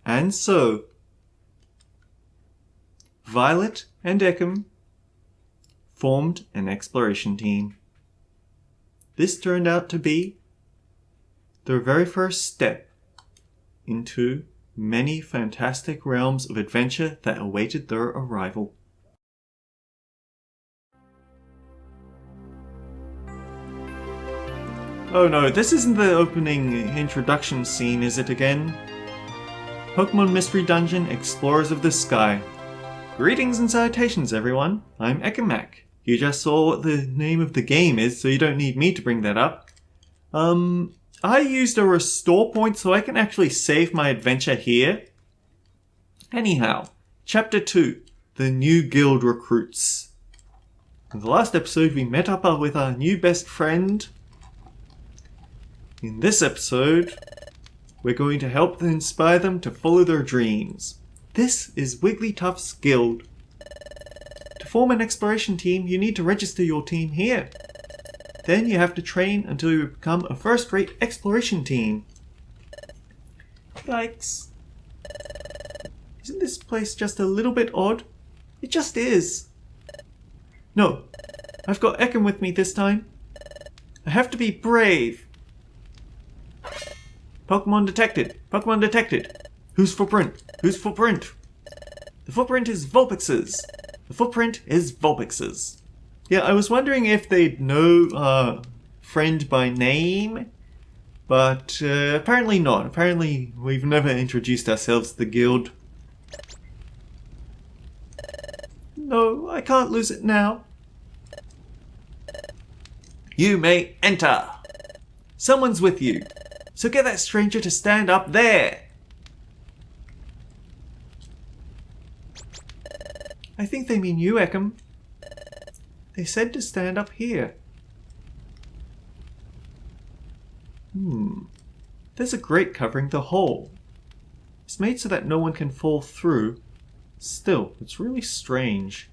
And so, Violet and Ekam formed an exploration team. This turned out to be their very first step into many fantastic realms of adventure that awaited their arrival. Oh no, this isn't the opening introduction scene, is it again? Pokemon Mystery Dungeon Explorers of the Sky. Greetings and salutations, everyone. I'm Ekamac. You just saw what the name of the game is, so you don't need me to bring that up. I used a restore point so I can actually save my adventure here. Anyhow, Chapter 2, The New Guild Recruits. In the last episode, we met up with our new best friend. In this episode, we're going to help inspire them to follow their dreams. This is Wigglytuff's guild. To form an exploration team, you need to register your team here. Then you have to train until you become a first-rate exploration team. Yikes. Isn't this place just a little bit odd? It just is. No, I've got Ekam with me this time. I have to be brave. Pokemon detected. Pokemon detected. Whose footprint? Whose footprint? The footprint is Vulpix's. The footprint is Vulpix's. Yeah, I was wondering if they'd know friend by name, but apparently not. Apparently we've never introduced ourselves to the guild. No, I can't lose it now. You may enter. Someone's with you. So get that stranger to stand up there. I think they mean you, Ekam. They said to stand up here. There's a grate covering the hole. It's made so that no one can fall through. Still, it's really strange.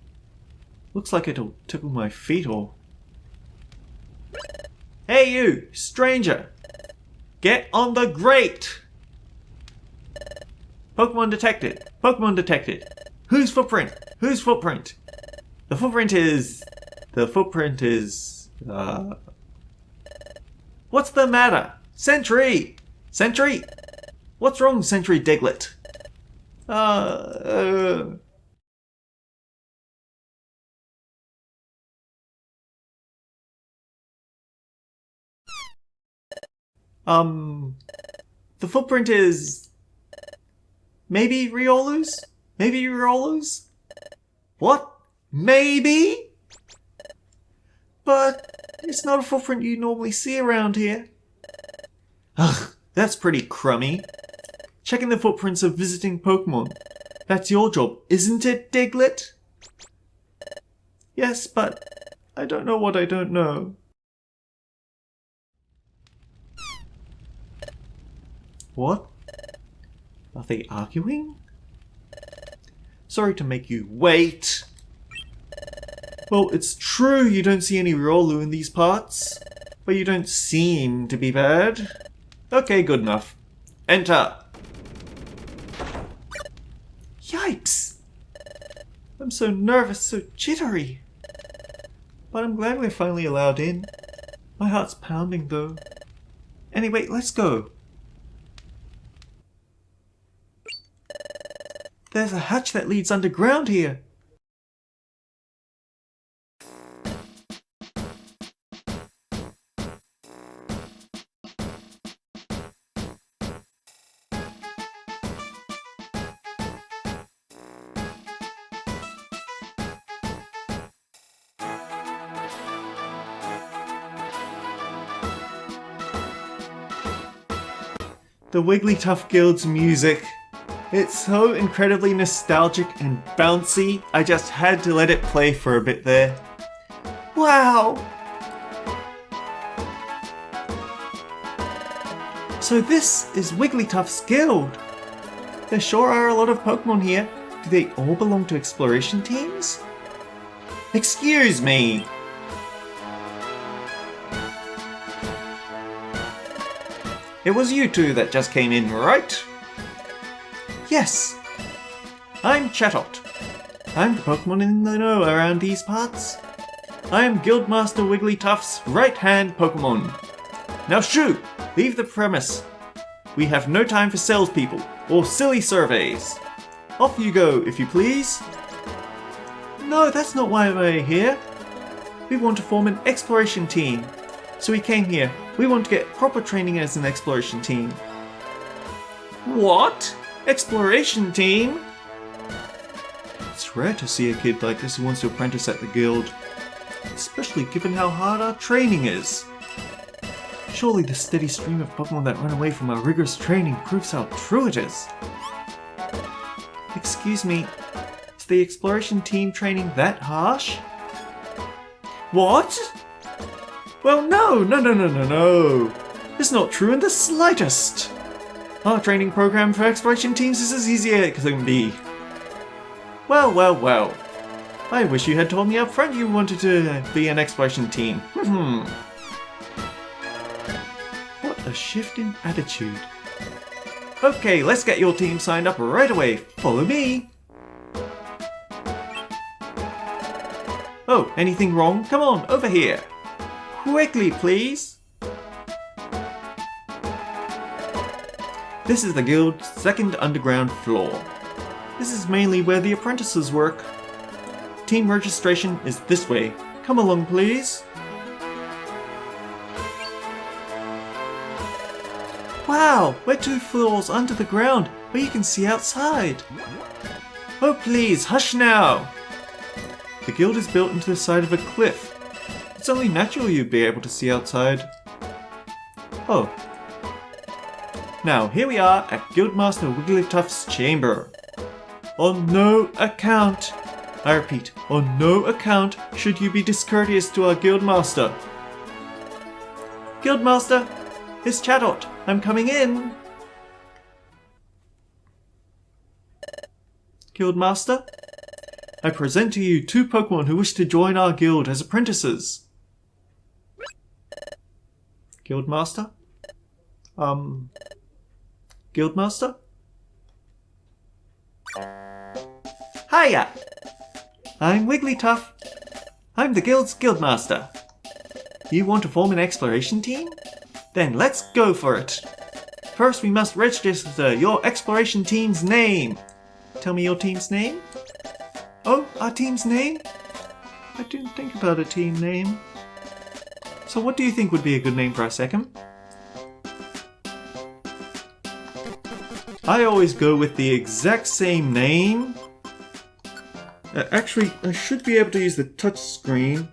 Looks like it'll tickle my feet or... Hey you, stranger! Get on the grate! Pokemon detected. Pokemon detected. Whose footprint? Whose footprint? The footprint is... What's the matter? Sentry! Sentry! What's wrong, Sentry Diglett? The footprint is... Maybe Riolu's? Maybe Riolu's? What? Maybe? But it's not a footprint you normally see around here. Ugh, that's pretty crummy. Checking the footprints of visiting Pokemon. That's your job, isn't it, Diglett? Yes, but I don't know what I don't know. What? Are they arguing? Sorry to make you wait. Well, it's true you don't see any Riolu in these parts, but you don't seem to be bad. Okay, good enough. Enter. Yipes! I'm so nervous, so jittery. But I'm glad we're finally allowed in. My heart's pounding though. Anyway, let's go. There's a hatch that leads underground here. The Wigglytuff Guild's music. It's so incredibly nostalgic and bouncy, I just had to let it play for a bit there. Wow! So this is Wigglytuff's guild. There sure are a lot of Pokemon here. Do they all belong to exploration teams? Excuse me! It was you two that just came in, right? Yes! I'm Chatot. I'm the Pokemon in the know around these parts. I am Guildmaster Wigglytuff's right-hand Pokemon. Now shoo! Leave the premise. We have no time for salespeople or silly surveys. Off you go, if you please. No, that's not why we're here. We want to form an exploration team. So we came here. We want to get proper training as an exploration team. What? Exploration team? It's rare to see a kid like this who wants to apprentice at the guild, especially given how hard our training is. Surely the steady stream of Pokemon that run away from our rigorous training proves how true it is. Excuse me, is the exploration team training that harsh? What? Well, no. It's not true in the slightest. Our training program for exploration teams is as easy as it can be. Well. I wish you had told me up front you wanted to be an exploration team. What a shift in attitude. Okay, let's get your team signed up right away. Follow me. Oh, anything wrong? Come on, over here. Quickly, please. This is the guild's second underground floor. This is mainly where the apprentices work. Team registration is this way. Come along, please. Wow, we're 2 floors under the ground where you can see outside. Oh please, hush now. The guild is built into the side of a cliff. It's only natural you'd be able to see outside. Oh. Now, here we are at Guildmaster Wigglytuff's chamber. On no account, I repeat, on no account should you be discourteous to our Guildmaster. Guildmaster, it's Chatot. I'm coming in. Guildmaster, I present to you 2 Pokemon who wish to join our guild as apprentices. Guildmaster? Guildmaster? Hiya! I'm Wigglytuff. I'm the guild's Guildmaster. You want to form an exploration team? Then let's go for it. First we must register your exploration team's name. Tell me your team's name? Oh, our team's name? I didn't think about a team name. So what do you think would be a good name for our second? I always go with the exact same name. Actually, I should be able to use the touch screen.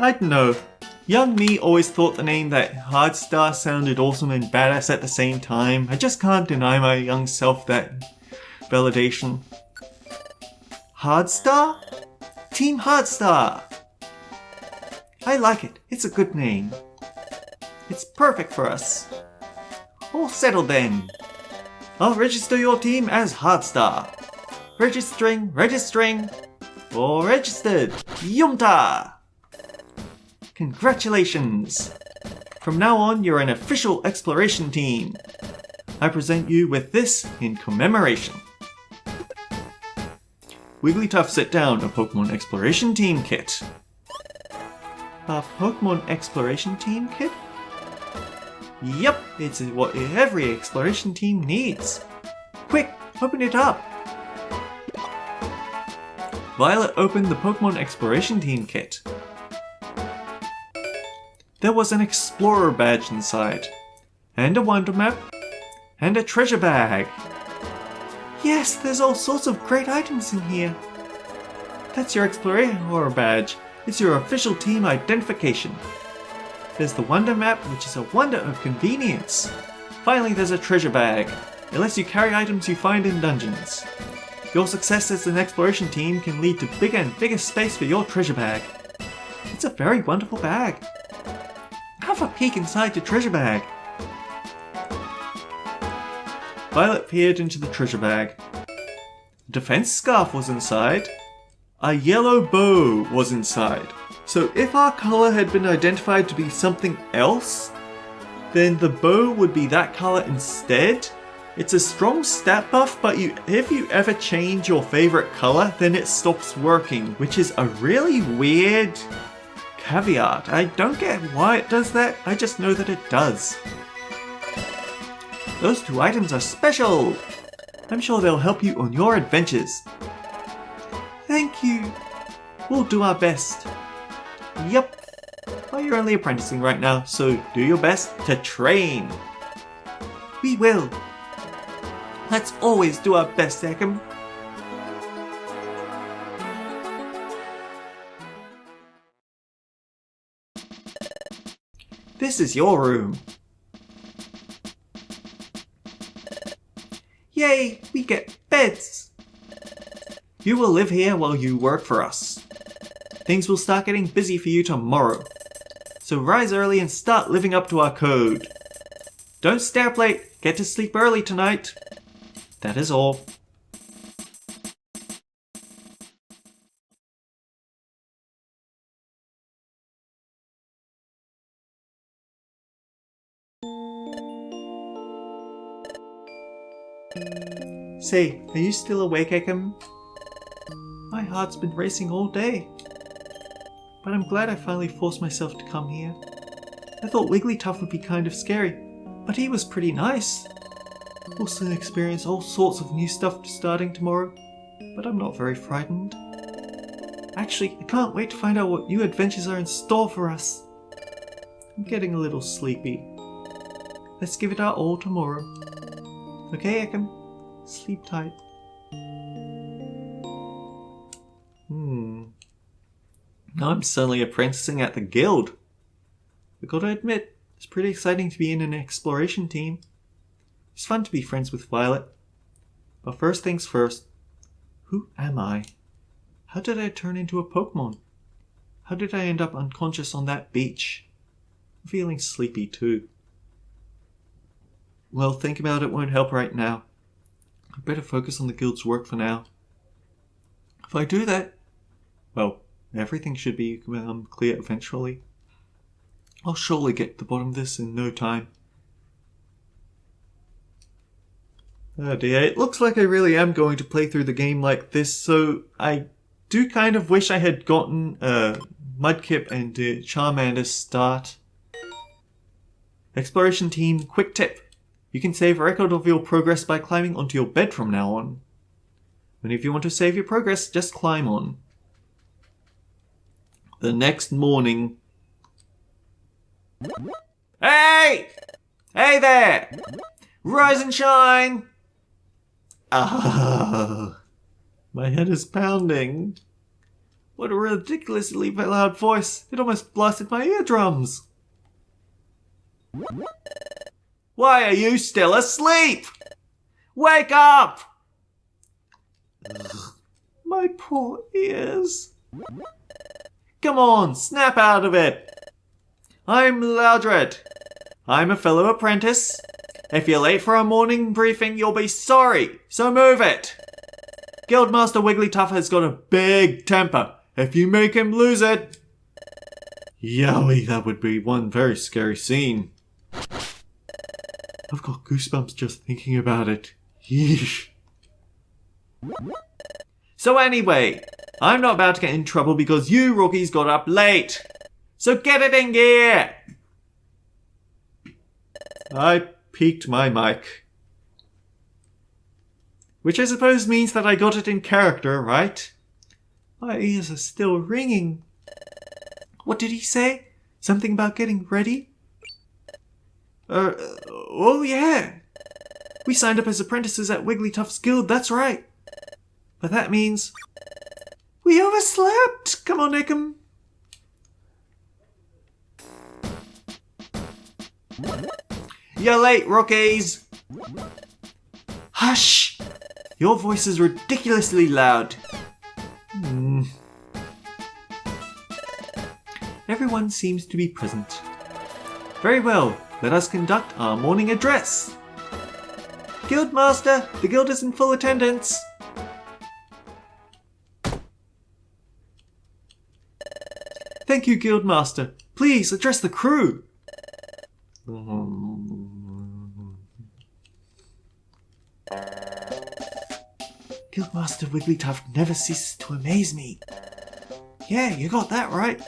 I don't know. Young me always thought the name that Hardstar sounded awesome and badass at the same time. I just can't deny my young self that validation. Hardstar? Team Hardstar! I like it. It's a good name. It's perfect for us. All settled then. I'll register your team as Hardstar. Registering. All registered. Yumta! Congratulations! From now on, you're an official exploration team. I present you with this in commemoration. Wigglytuff set down a Pokemon Exploration Team Kit. A Pokemon Exploration Team Kit? Yep, it's what every exploration team needs. Quick, open it up! Violet opened the Pokemon Exploration Team Kit. There was an Explorer badge inside, and a Wonder Map, and a treasure bag. Yes, there's all sorts of great items in here. That's your Explorer badge. It's your official team identification. There's the Wonder Map, which is a wonder of convenience. Finally, there's a treasure bag. It lets you carry items you find in dungeons. Your success as an exploration team can lead to bigger and bigger space for your treasure bag. It's a very wonderful bag. Have a peek inside the treasure bag. Violet peered into the treasure bag. A defense scarf was inside. A yellow bow was inside. So if our color had been identified to be something else, then the bow would be that color instead. It's a strong stat buff, but if you ever change your favorite color, then it stops working, which is a really weird caveat. I don't get why it does that, I just know that it does. Those 2 items are special! I'm sure they'll help you on your adventures. Thank you. We'll do our best. Yep. Well, you're only apprenticing right now, so do your best to train. We will. Let's always do our best, Ekam. This is your room. Yay, we get beds. You will live here while you work for us. Things will start getting busy for you tomorrow. So rise early and start living up to our code. Don't stay up late, get to sleep early tonight. That is all. Say, are you still awake, Ekam? My heart's been racing all day. But I'm glad I finally forced myself to come here. I thought Wigglytuff would be kind of scary, but he was pretty nice. We'll soon experience all sorts of new stuff starting tomorrow, but I'm not very frightened. Actually, I can't wait to find out what new adventures are in store for us. I'm getting a little sleepy. Let's give it our all tomorrow. Okay, Ekam? Sleep tight. Now I'm suddenly apprenticing at the guild. I gotta admit, it's pretty exciting to be in an exploration team. It's fun to be friends with Violet. But first things first, who am I? How did I turn into a Pokemon? How did I end up unconscious on that beach? I'm feeling sleepy too. Well, thinking about it won't help right now. I better focus on the guild's work for now. If I do that, well, everything should become clear eventually. I'll surely get to the bottom of this in no time. Oh dear, it looks like I really am going to play through the game like this, so I do kind of wish I had gotten Mudkip and Charmander's start. Exploration team, quick tip. You can save a record of your progress by climbing onto your bed from now on. Whenever you want to save your progress, just climb on. The next morning... Hey! Hey there! Rise and shine! Ah, my head is pounding. What a ridiculously loud voice. It almost blasted my eardrums. Why are you still asleep? Wake up! Ugh, my poor ears. Come on, snap out of it. I'm Loudred. I'm a fellow apprentice. If you're late for our morning briefing, you'll be sorry, so move it. Guildmaster Wigglytuff has got a big temper. If you make him lose it... Yowie, that would be one very scary scene. I've got goosebumps just thinking about it. Yeesh. So anyway, I'm not about to get in trouble because you rookies got up late. So get it in gear. I peaked my mic. Which I suppose means that I got it in character, right? My ears are still ringing. What did he say? Something about getting ready? Oh yeah. We signed up as apprentices at Wigglytuff's guild, that's right. But that means... we overslept! Come on, Ekam. You're late, rookies! Hush! Your voice is ridiculously loud. Everyone seems to be present. Very well, let us conduct our morning address. Guildmaster, the guild is in full attendance. Thank you, Guildmaster. Please, address the crew. Guildmaster Wigglytuff never ceases to amaze me. Yeah, you got that right.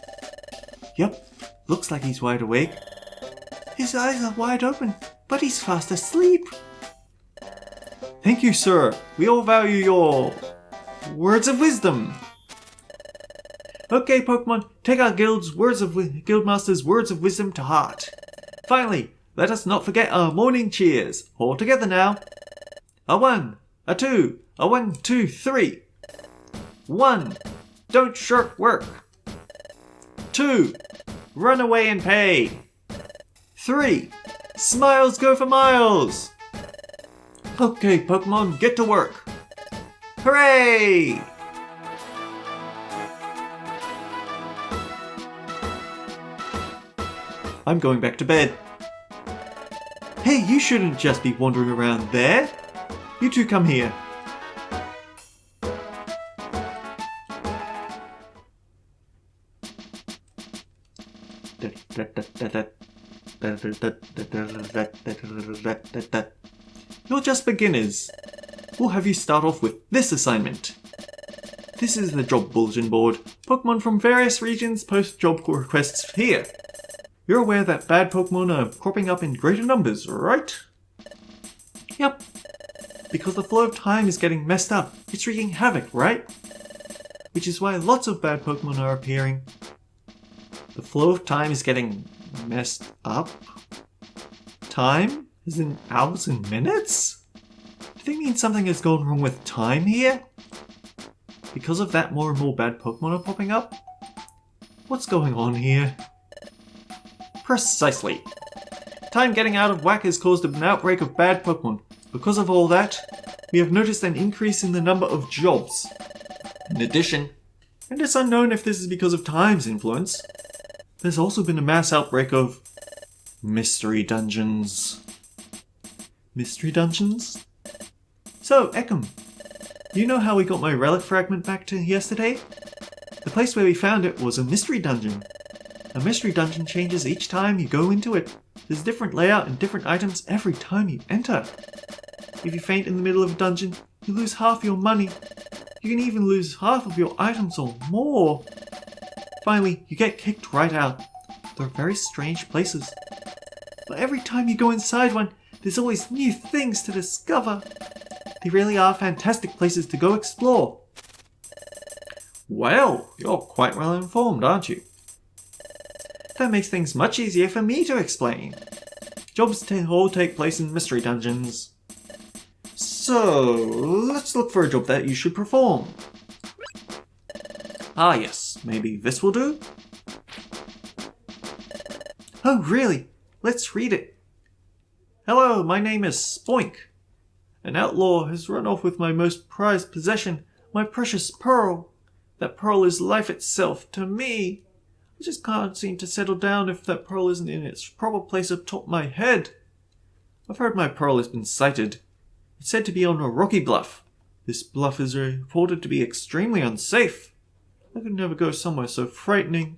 Yep, looks like he's wide awake. His eyes are wide open, but he's fast asleep. Thank you, sir. We all value your words of wisdom. Okay, Pokemon, take our Guildmaster's words of wisdom to heart. Finally, let us not forget our morning cheers. All together now. A 1, a 2, a 1, 2, 3. 1. Don't shirk work. 2. Run away and pay. 3. Smiles go for miles. Okay, Pokemon, get to work. Hooray! I'm going back to bed. Hey, you shouldn't just be wandering around there. You two come here. You're just beginners. We'll have you start off with this assignment. This is the job bulletin board. Pokemon from various regions post job requests here. You're aware that bad Pokemon are cropping up in greater numbers, right? Yep. Because the flow of time is getting messed up. It's wreaking havoc, right? Which is why lots of bad Pokemon are appearing. The flow of time is getting messed up? Time? As in hours and minutes? Do they mean something has gone wrong with time here? Because of that, more and more bad Pokemon are popping up? What's going on here? Precisely. Time getting out of whack has caused an outbreak of bad Pokemon. Because of all that, we have noticed an increase in the number of jobs. In addition, and it's unknown if this is because of time's influence, there's also been a mass outbreak of mystery dungeons. Mystery dungeons? So, Ekam, you know how we got my relic fragment back to yesterday? The place where we found it was a mystery dungeon. A mystery dungeon changes each time you go into it. There's different layout and different items every time you enter. If you faint in the middle of a dungeon, you lose half your money. You can even lose half of your items or more. Finally, you get kicked right out. They're very strange places. But every time you go inside one, there's always new things to discover. They really are fantastic places to go explore. Well, you're quite well informed, aren't you? That makes things much easier for me to explain. Jobs all take place in mystery dungeons. So, let's look for a job that you should perform. Ah yes, maybe this will do? Oh really? Let's read it. Hello, my name is Spoink. An outlaw has run off with my most prized possession, my precious pearl. That pearl is life itself to me. I just can't seem to settle down if that pearl isn't in its proper place atop my head. I've heard my pearl has been sighted. It's said to be on a rocky bluff. This bluff is reported to be extremely unsafe. I could never go somewhere so frightening.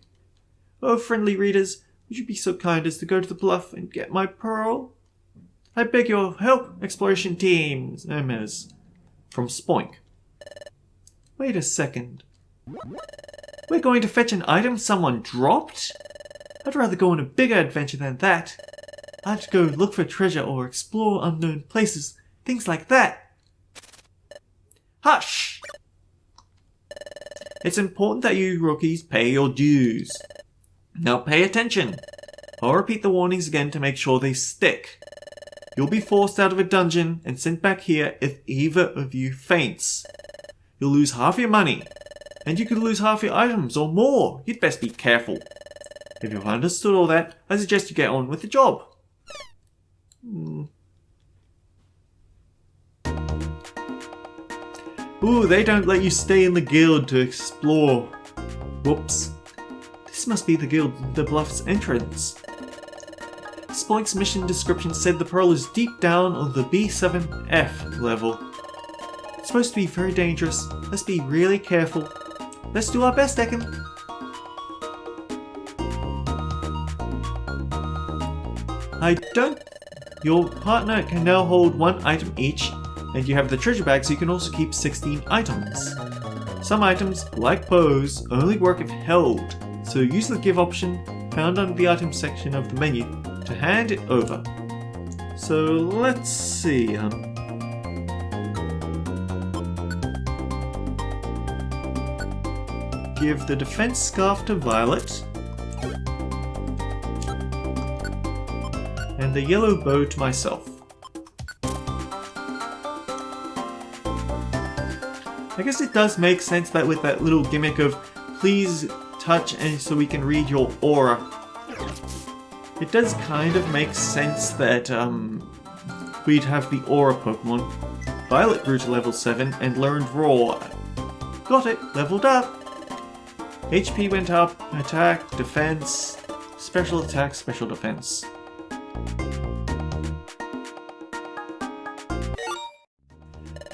Oh, friendly readers, would you be so kind as to go to the bluff and get my pearl? I beg your help, exploration teams, MS. From Spoink. Wait a second. We're going to fetch an item someone dropped? I'd rather go on a bigger adventure than that. I'd go look for treasure or explore unknown places, things like that. Hush! It's important that you rookies pay your dues. Now pay attention. I'll repeat the warnings again to make sure they stick. You'll be forced out of a dungeon and sent back here if either of you faints. You'll lose half your money. And you could lose half your items or more. You'd best be careful. If you've understood all that, I suggest you get on with the job. Ooh, they don't let you stay in the guild to explore. Whoops. This must be the Bluff's entrance. Spoink's mission description said the pearl is deep down on the B7F level. It's supposed to be very dangerous. Let's be really careful. Let's do our best, Ekam. Your partner can now hold 1 item each, and you have the treasure bag so you can also keep 16 items. Some items, like bows, only work if held, so use the give option found under the item section of the menu to hand it over. So let's see. Give the defense scarf to Violet, and the yellow bow to myself. I guess it does make sense that with that little gimmick of please touch and so we can read your aura, it does kind of make sense that we'd have the aura Pokemon. Violet grew to level 7 and learned Roar. Got it, leveled up! HP went up, attack, defense, special attack, special defense.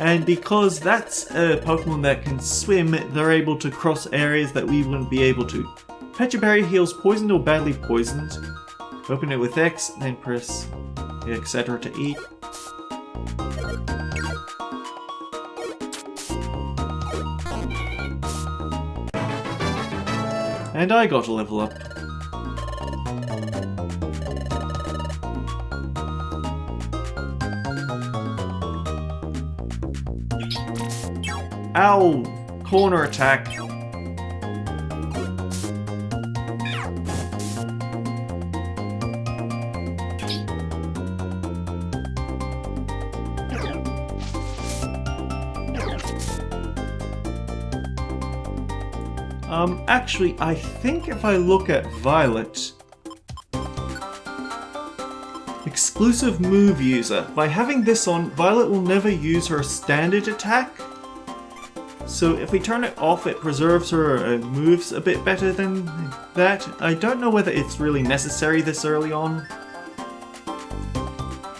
And because that's a Pokemon that can swim, they're able to cross areas that we wouldn't be able to. Pecha Berry heals poisoned or badly poisoned. Open it with X, then press etc. to eat. And I got a level up. Ow! Corner attack. Actually, I think if I look at Violet, exclusive move user. By having this on, Violet will never use her standard attack. So if we turn it off, it preserves her moves a bit better than that. I don't know whether it's really necessary this early on.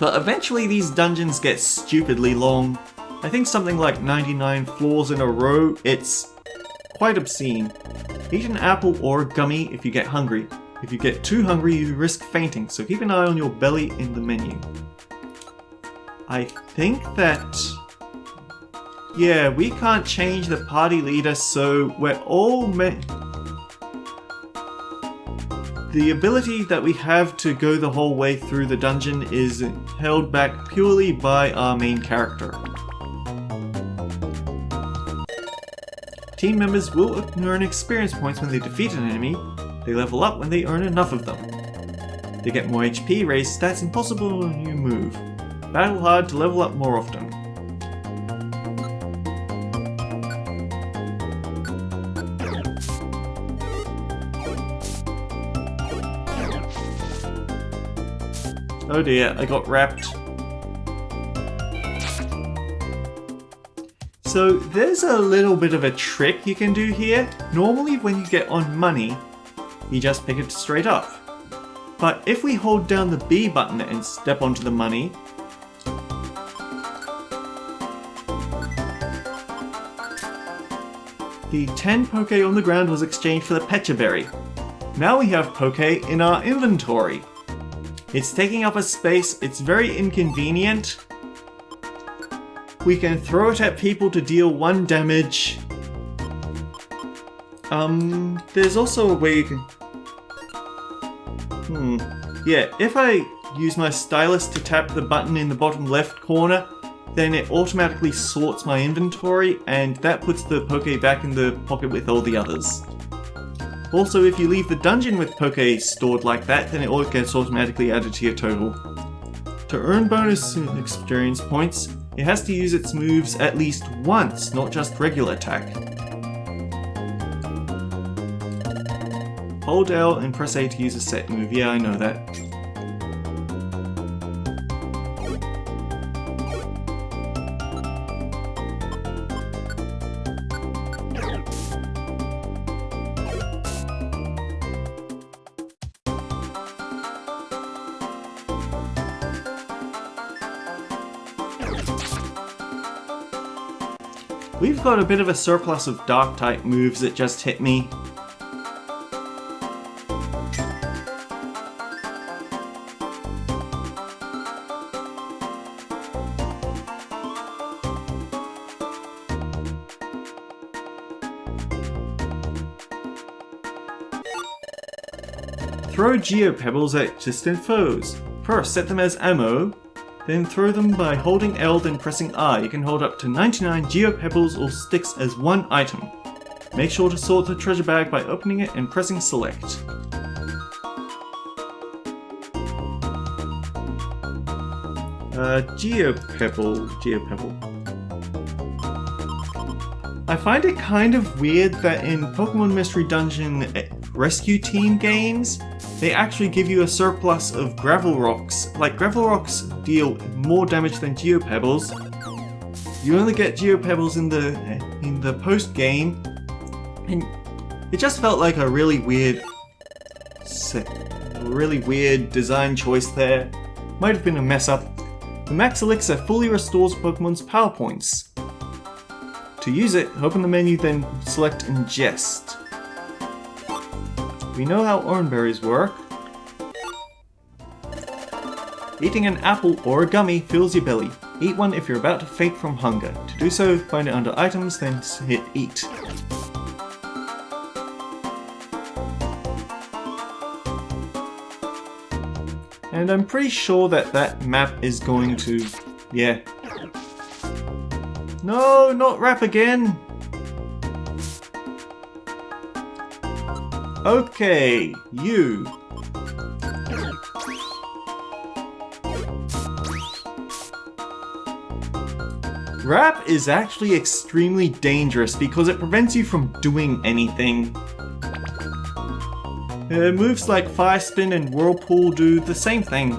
But eventually these dungeons get stupidly long. I think something like 99 floors in a row, it's quite obscene. Eat an apple or a gummy if you get hungry. If you get too hungry, you risk fainting, so keep an eye on your belly in the menu. I think that... yeah, we can't change the party leader, so we're all the ability that we have to go the whole way through the dungeon is held back purely by our main character. Team members will earn experience points when they defeat an enemy. They level up when they earn enough of them. They get more HP, raise stats, and possible new move. Battle hard to level up more often. Oh dear, I got wrapped. So there's a little bit of a trick you can do here. Normally when you get on money, you just pick it straight up. But if we hold down the B button and step onto the money, the 10 Poke on the ground was exchanged for the Pecha Berry. Now we have Poke in our inventory. It's taking up a space, it's very inconvenient. We can throw it at people to deal 1 damage. There's also a way you can... yeah, if I use my stylus to tap the button in the bottom left corner, then it automatically sorts my inventory, and that puts the Poke back in the pocket with all the others. Also, if you leave the dungeon with Poke stored like that, then it gets automatically added to your total. To earn bonus experience points, it has to use its moves at least once, not just regular attack. Hold L and press A to use a set move. Yeah, I know that. We've got a bit of a surplus of Dark-type moves that just hit me. Throw Geopebbles at distant foes. First, set them as ammo, then throw them by holding L then pressing R. You can hold up to 99 Geopebbles or sticks as one item. Make sure to sort the treasure bag by opening it and pressing select. Geopebble. I find it kind of weird that in Pokemon Mystery Dungeon Rescue Team games, they actually give you a surplus of Gravel Rocks. Like, Gravel Rocks deal more damage than Geopebbles. You only get Geopebbles in the post game, and it just felt like a really weird design choice there. Might have been a mess up. The Max Elixir fully restores Pokemon's power points. To use it, open the menu, then select Ingest. We know how Oranberries work. Eating an apple or a gummy fills your belly. Eat one if you're about to faint from hunger. To do so, find it under items, then hit eat. And I'm pretty sure that map is going to... yeah. No, not rap again! Okay, you. Rap is actually extremely dangerous because it prevents you from doing anything. Moves like Fire Spin and Whirlpool do the same thing.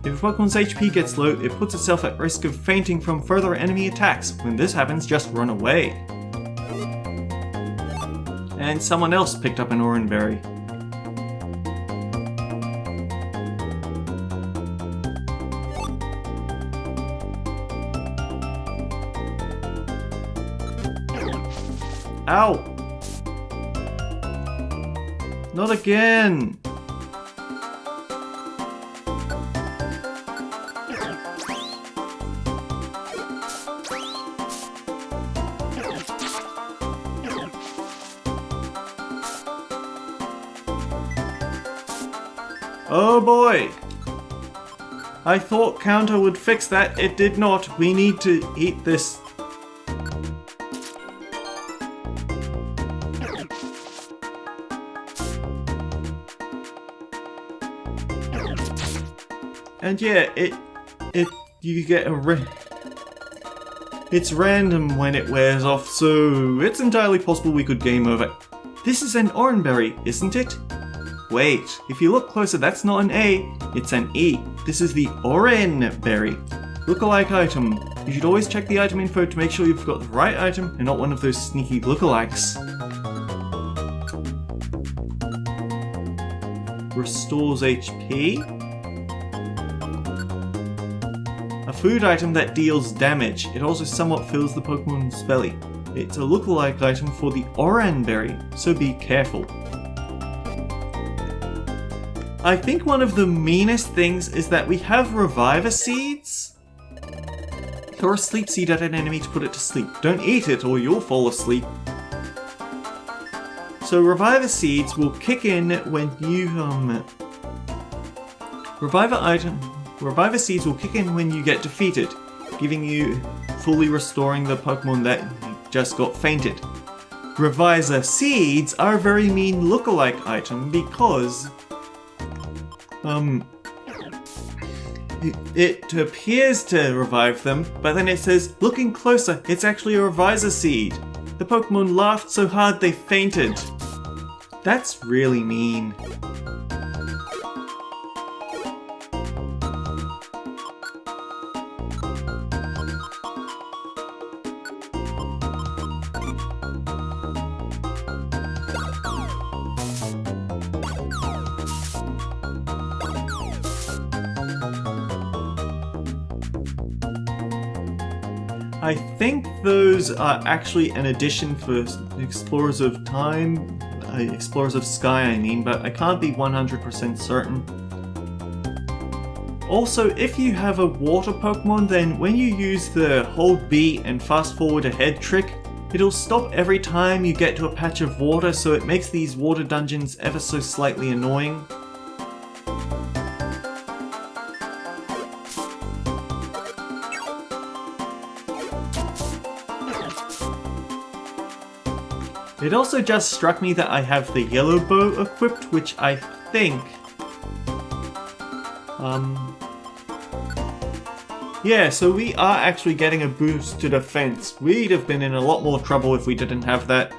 If a Pokemon's HP gets low, it puts itself at risk of fainting from further enemy attacks. When this happens, just run away. And someone else picked up an Oranberry. Ow! Not again! Oh boy! I thought counter would fix that, it did not. We need to eat this. And yeah, you get it's random when it wears off, so it's entirely possible we could game over. This is an Oranberry, isn't it? Wait, if you look closer, that's not an A, it's an E. This is the Oranberry. Lookalike item. You should always check the item info to make sure you've got the right item and not one of those sneaky lookalikes. Restores HP. A food item that deals damage. It also somewhat fills the Pokemon's belly. It's a lookalike item for the Oranberry, so be careful. I think one of the meanest things is that we have Reviver Seeds. Throw a Sleep Seed at an enemy to put it to sleep. Don't eat it or you'll fall asleep. So Reviver Seeds will kick in when you Reviver Seeds will kick in when you get defeated, giving you fully restoring the Pokemon that just got fainted. Reviver Seeds are a very mean lookalike item because it appears to revive them, but then it says, looking closer, it's actually a Reviver Seed. The Pokemon laughed so hard they fainted. That's really mean. I think those are actually an addition for Explorers of Time, Explorers of Sky I mean, but I can't be 100% certain. Also, if you have a water Pokemon, then when you use the hold B and fast forward ahead trick, it'll stop every time you get to a patch of water, so it makes these water dungeons ever so slightly annoying. It also just struck me that I have the yellow bow equipped, which I think... Yeah, so we are actually getting a boost to defense. We'd have been in a lot more trouble if we didn't have that.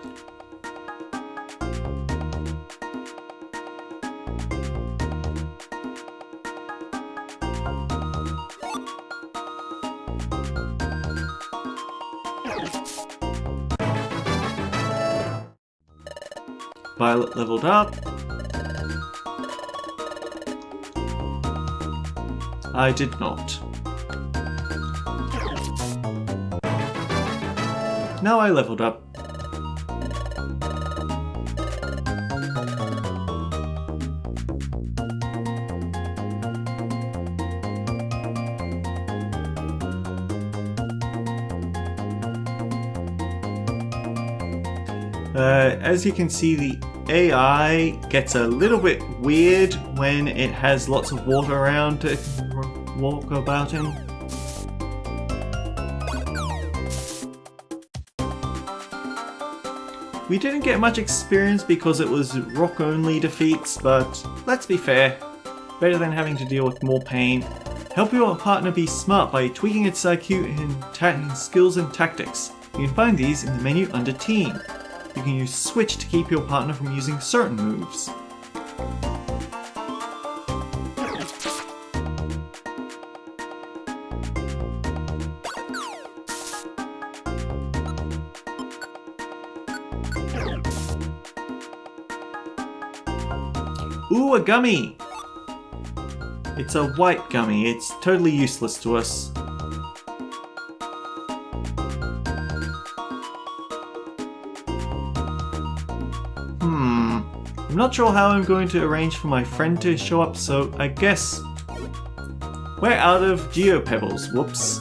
Violet leveled up. I did not. Now I leveled up. As you can see, the AI gets a little bit weird when it has lots of water around to walk about in. We didn't get much experience because it was rock-only defeats, but let's be fair, better than having to deal with more pain. Help your partner be smart by tweaking its IQ in skills and tactics. You can find these in the menu under Team. You can use Switch to keep your partner from using certain moves. Ooh, a gummy! It's a white gummy. It's totally useless to us. I'm not sure how I'm going to arrange for my friend to show up, so I guess we're out of Geopebbles. Whoops.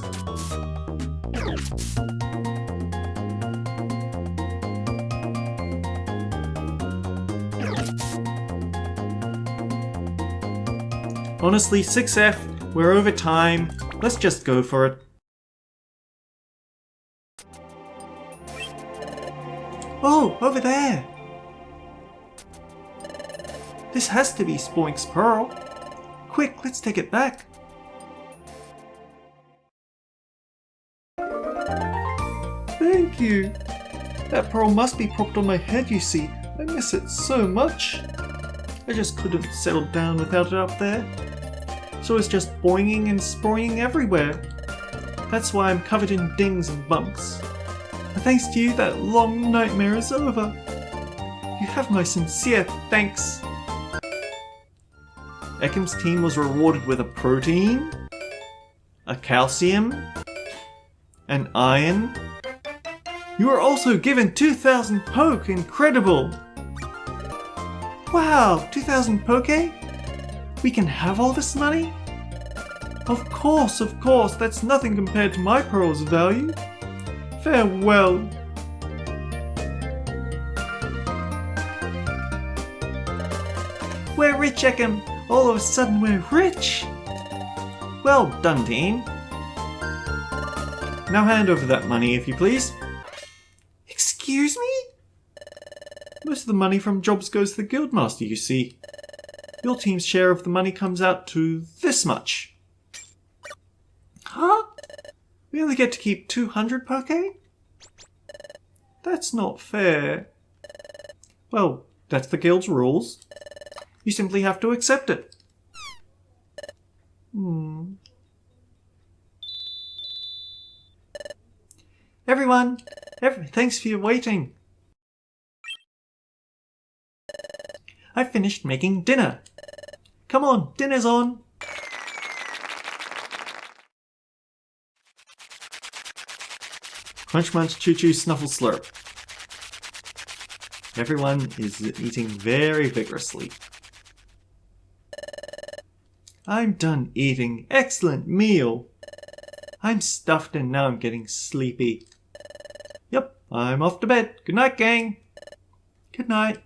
Honestly, 6F, we're over time. Let's just go for it. Oh, over there! This has to be Spoink's pearl. Quick, let's take it back. Thank you. That pearl must be propped on my head, you see. I miss it so much. I just couldn't settle down without it up there. So it's just boinging and sproinging everywhere. That's why I'm covered in dings and bumps. But thanks to you, that long nightmare is over. You have my sincere thanks. Ekim's team was rewarded with a protein, a calcium, an iron. You were also given 2,000 poke. Incredible! Wow, 2,000 poke? We can have all this money? Of course, that's nothing compared to my pearl's value. Farewell. We're rich, Ekim. All of a sudden we're rich. Well done, Dean. Now hand over that money, if you please. Excuse me? Most of the money from jobs goes to the Guildmaster, you see. Your team's share of the money comes out to this much. Huh? We only get to keep 200 poke? That's not fair. Well, that's the Guild's rules. You simply have to accept it. Everyone, thanks for your waiting. I finished making dinner. Come on, dinner's on. Crunch munch, choo choo, snuffle slurp. Everyone is eating very vigorously. I'm done eating. Excellent meal. I'm stuffed and now I'm getting sleepy. Yep, I'm off to bed. Good night, gang. Good night.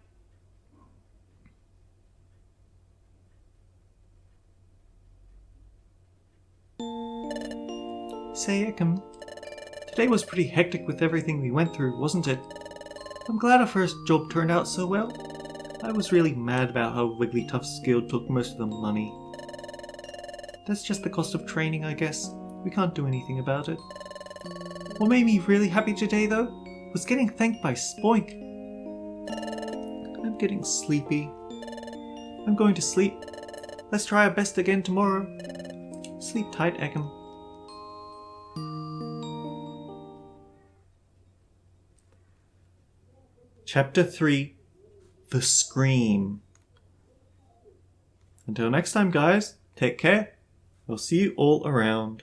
Say, Ekim, today was pretty hectic with everything we went through, wasn't it? I'm glad our first job turned out so well. I was really mad about how Wigglytuff's guild took most of the money. That's just the cost of training, I guess. We can't do anything about it. What made me really happy today, though, was getting thanked by Spoink. I'm getting sleepy. I'm going to sleep. Let's try our best again tomorrow. Sleep tight, Ekam. Chapter 3: The Scream. Until next time, guys, take care. We'll see you all around.